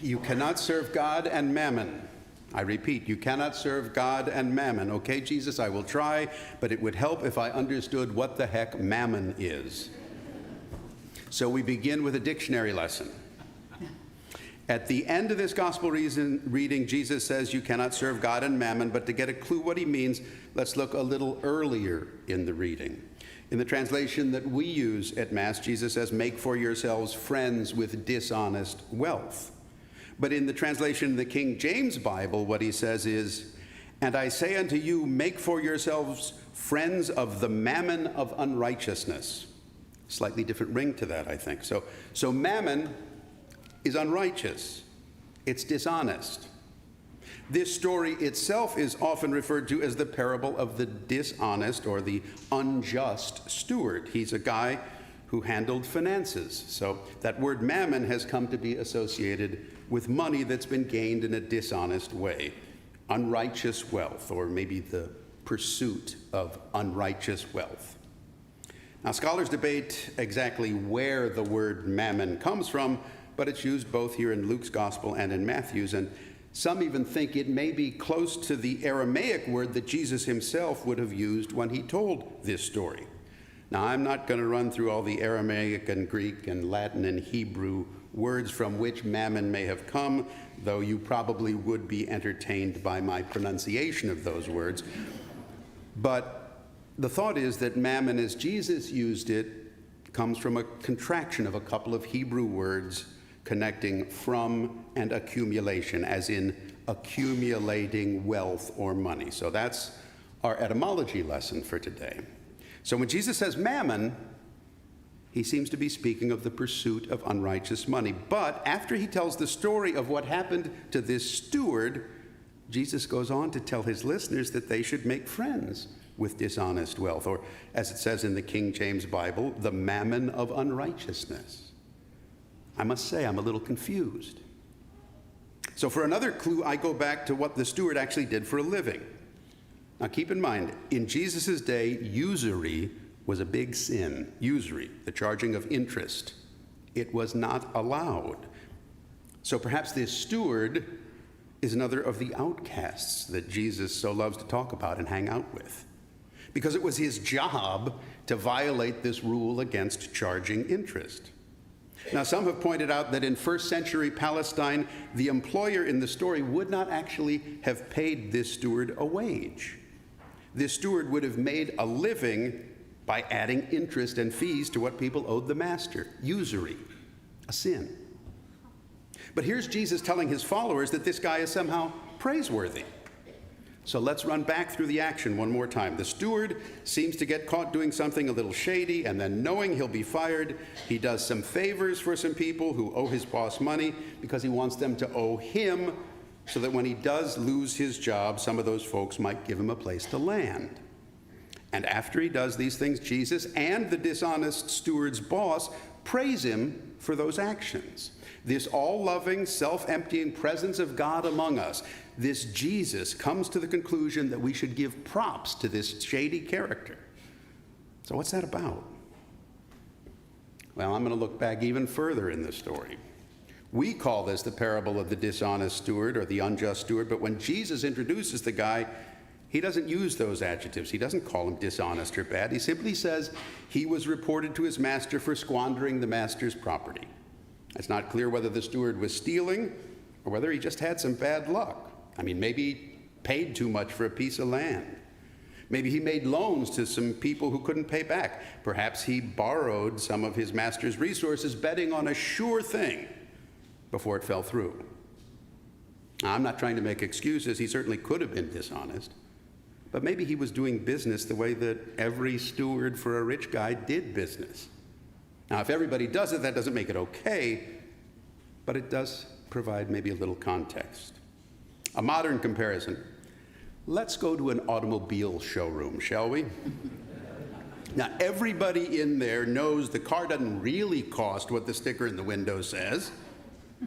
You cannot serve God and mammon. I repeat, you cannot serve God and mammon. Okay, Jesus, I will try, but it would help if I understood what the heck mammon is. So we begin with a dictionary lesson. At the end of this gospel reading, Jesus says you cannot serve God and mammon, but to get a clue what he means, let's look a little earlier in the reading. In the translation that we use at Mass, Jesus says, make for yourselves friends with dishonest wealth. But in the translation of the King James Bible, what he says is, and I say unto you, make for yourselves friends of the mammon of unrighteousness. Slightly different ring to that, I think. So mammon is unrighteous. It's dishonest. This story itself is often referred to as the parable of the dishonest or the unjust steward. He's a guy who handled finances. So that word mammon has come to be associated with money that's been gained in a dishonest way. Unrighteous wealth, or maybe the pursuit of unrighteous wealth. Now, scholars debate exactly where the word mammon comes from, but it's used both here in Luke's gospel and in Matthew's, and some even think it may be close to the Aramaic word that Jesus himself would have used when he told this story. Now, I'm not going to run through all the Aramaic and Greek and Latin and Hebrew words from which mammon may have come, though you probably would be entertained by my pronunciation of those words. But the thought is that mammon, as Jesus used it, comes from a contraction of a couple of Hebrew words connecting from and accumulation, as in accumulating wealth or money. So that's our etymology lesson for today. So when Jesus says mammon, he seems to be speaking of the pursuit of unrighteous money. But after he tells the story of what happened to this steward, Jesus goes on to tell his listeners that they should make friends with dishonest wealth, or as it says in the King James Bible, the mammon of unrighteousness. I must say, I'm a little confused. So for another clue, I go back to what the steward actually did for a living. Now keep in mind, in Jesus' day, usury was a big sin. Usury, the charging of interest. It was not allowed. So perhaps this steward is another of the outcasts that Jesus so loves to talk about and hang out with, because it was his job to violate this rule against charging interest. Now, some have pointed out that in first century Palestine, the employer in the story would not actually have paid this steward a wage. This steward would have made a living by adding interest and fees to what people owed the master. Usury, a sin. But here's Jesus telling his followers that this guy is somehow praiseworthy. So let's run back through the action one more time. The steward seems to get caught doing something a little shady, and then knowing he'll be fired, he does some favors for some people who owe his boss money because he wants them to owe him, so that when he does lose his job, some of those folks might give him a place to land. And after he does these things, Jesus and the dishonest steward's boss praise him for those actions. This all-loving, self-emptying presence of God among us, this Jesus comes to the conclusion that we should give props to this shady character. So what's that about? Well, I'm going to look back even further in the story. We call this the parable of the dishonest steward or the unjust steward, but when Jesus introduces the guy, he doesn't use those adjectives. He doesn't call him dishonest or bad. He simply says he was reported to his master for squandering the master's property. It's not clear whether the steward was stealing or whether he just had some bad luck. I mean, maybe he paid too much for a piece of land. Maybe he made loans to some people who couldn't pay back. Perhaps he borrowed some of his master's resources, betting on a sure thing before it fell through. Now, I'm not trying to make excuses. He certainly could have been dishonest. But maybe he was doing business the way that every steward for a rich guy did business. Now, if everybody does it, that doesn't make it okay, but it does provide maybe a little context. A modern comparison. Let's go to an automobile showroom, shall we? Now, everybody in there knows the car doesn't really cost what the sticker in the window says.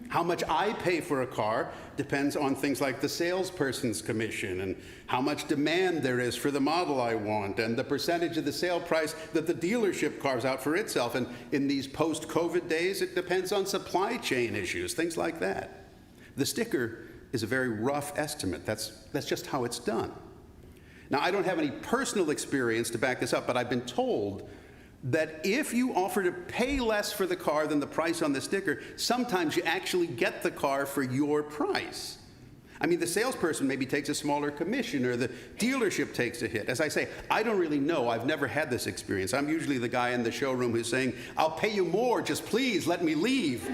How much I pay for a car depends on things like the salesperson's commission and how much demand there is for the model I want and the percentage of the sale price that the dealership carves out for itself. And in these post-COVID days, it depends on supply chain issues, things like that. The sticker is a very rough estimate. That's just how it's done. Now, I don't have any personal experience to back this up, but I've been told that if you offer to pay less for the car than the price on the sticker, sometimes you actually get the car for your price. I mean, the salesperson maybe takes a smaller commission, or the dealership takes a hit. As I say, I don't really know. I've never had this experience. I'm usually the guy in the showroom who's saying, "I'll pay you more, just please let me leave."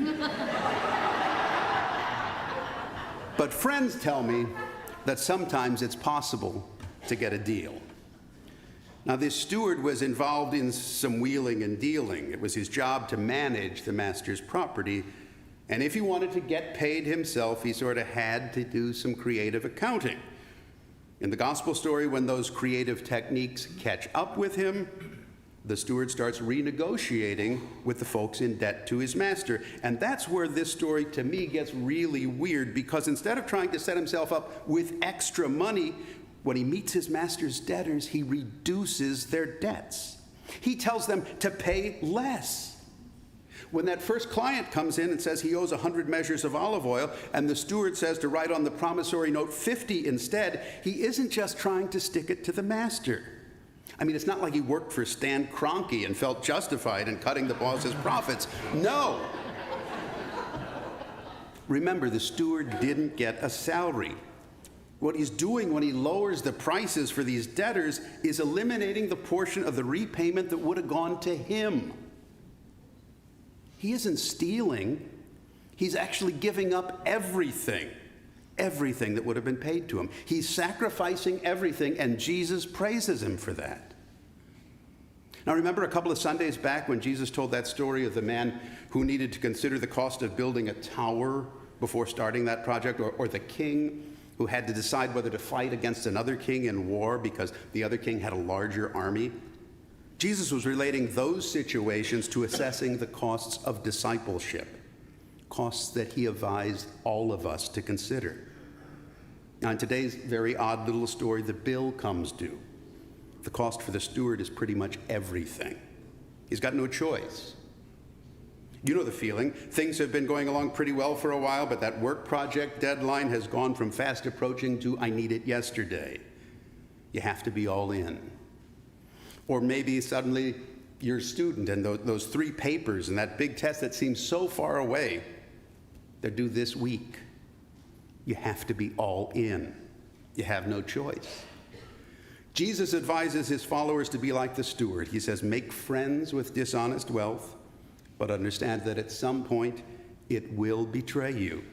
But friends tell me that sometimes it's possible to get a deal. Now, this steward was involved in some wheeling and dealing. It was his job to manage the master's property. And if he wanted to get paid himself, he sort of had to do some creative accounting. In the gospel story, when those creative techniques catch up with him, the steward starts renegotiating with the folks in debt to his master. And that's where this story, to me, gets really weird, because instead of trying to set himself up with extra money, when he meets his master's debtors, he reduces their debts. He tells them to pay less. When that first client comes in and says he owes 100 measures of olive oil, and the steward says to write on the promissory note 50 instead, he isn't just trying to stick it to the master. I mean, it's not like he worked for Stan Kroenke and felt justified in cutting the boss's profits. No. Remember, the steward didn't get a salary. What he's doing when he lowers the prices for these debtors is eliminating the portion of the repayment that would have gone to him. He isn't stealing. He's actually giving up everything that would have been paid to him. He's sacrificing everything, and Jesus praises him for that. Now, remember a couple of Sundays back when Jesus told that story of the man who needed to consider the cost of building a tower before starting that project, or the king who had to decide whether to fight against another king in war because the other king had a larger army? Jesus was relating those situations to assessing the costs of discipleship, costs that he advised all of us to consider. Now, in today's very odd little story, the bill comes due. The cost for the steward is pretty much everything. He's got no choice. You know the feeling. Things have been going along pretty well for a while, but that work project deadline has gone from fast approaching to I need it yesterday. You have to be all in. Or maybe suddenly you're a student and those 3 papers and that big test that seems so far away, they're due this week. You have to be all in. You have no choice. Jesus advises his followers to be like the steward. He says, make friends with dishonest wealth, but understand that at some point it will betray you.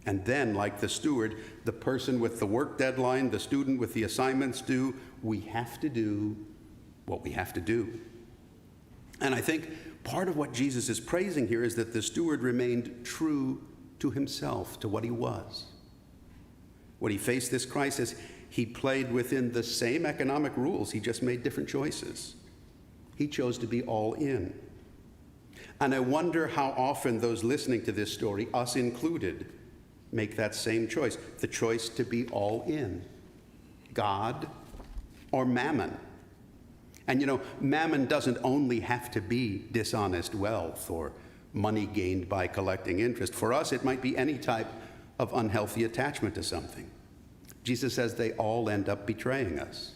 And then, like the steward, the person with the work deadline, the student with the assignments due, we have to do what we have to do. And I think part of what Jesus is praising here is that the steward remained true to himself, to what he was. When he faced this crisis, he played within the same economic rules. He just made different choices. He chose to be all in. And I wonder how often those listening to this story, us included, make that same choice, the choice to be all in. God or mammon. And you know, mammon doesn't only have to be dishonest wealth or money gained by collecting interest. For us, it might be any type of unhealthy attachment to something. Jesus says they all end up betraying us.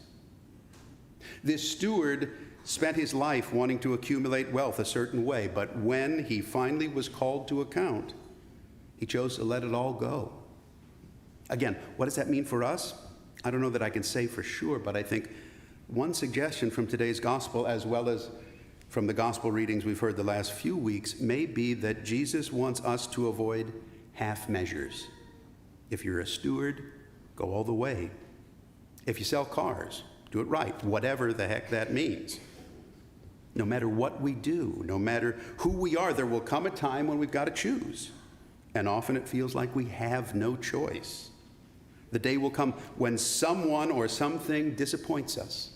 This steward spent his life wanting to accumulate wealth a certain way, but when he finally was called to account, he chose to let it all go. Again, what does that mean for us? I don't know that I can say for sure, but I think one suggestion from today's gospel, as well as from the gospel readings we've heard the last few weeks, may be that Jesus wants us to avoid half measures. If you're a steward, go all the way. If you sell cars, do it right, whatever the heck that means. No matter what we do, no matter who we are, there will come a time when we've got to choose. And often it feels like we have no choice. The day will come when someone or something disappoints us,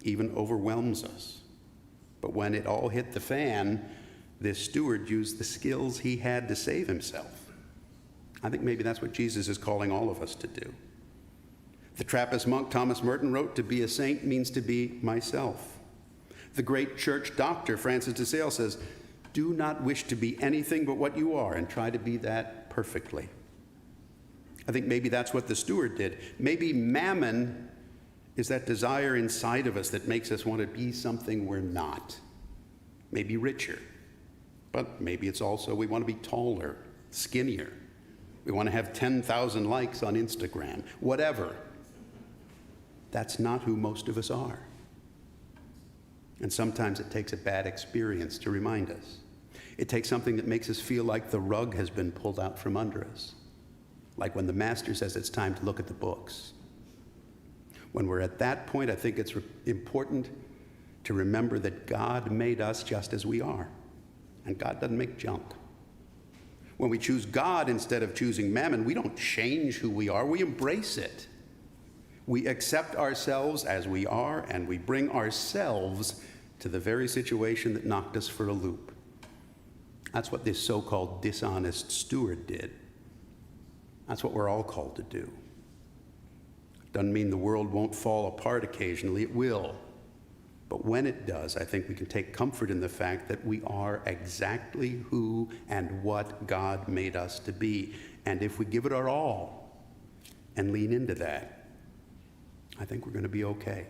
even overwhelms us. But when it all hit the fan, this steward used the skills he had to save himself. I think maybe that's what Jesus is calling all of us to do. The Trappist monk Thomas Merton wrote, "To be a saint means to be myself." The great church doctor Francis de Sales says, "Do not wish to be anything but what you are, and try to be that perfectly." I think maybe that's what the steward did. Maybe mammon is that desire inside of us that makes us want to be something we're not. Maybe richer. But maybe it's also we want to be taller, skinnier. We want to have 10,000 likes on Instagram. Whatever. That's not who most of us are. And sometimes it takes a bad experience to remind us. It takes something that makes us feel like the rug has been pulled out from under us. Like when the master says it's time to look at the books. When we're at that point, I think it's important to remember that God made us just as we are. And God doesn't make junk. When we choose God instead of choosing mammon, we don't change who we are, we embrace it. We accept ourselves as we are, and we bring ourselves to the very situation that knocked us for a loop. That's what this so-called dishonest steward did. That's what we're all called to do. Doesn't mean the world won't fall apart occasionally, it will. But when it does, I think we can take comfort in the fact that we are exactly who and what God made us to be. And if we give it our all and lean into that, I think we're going to be okay.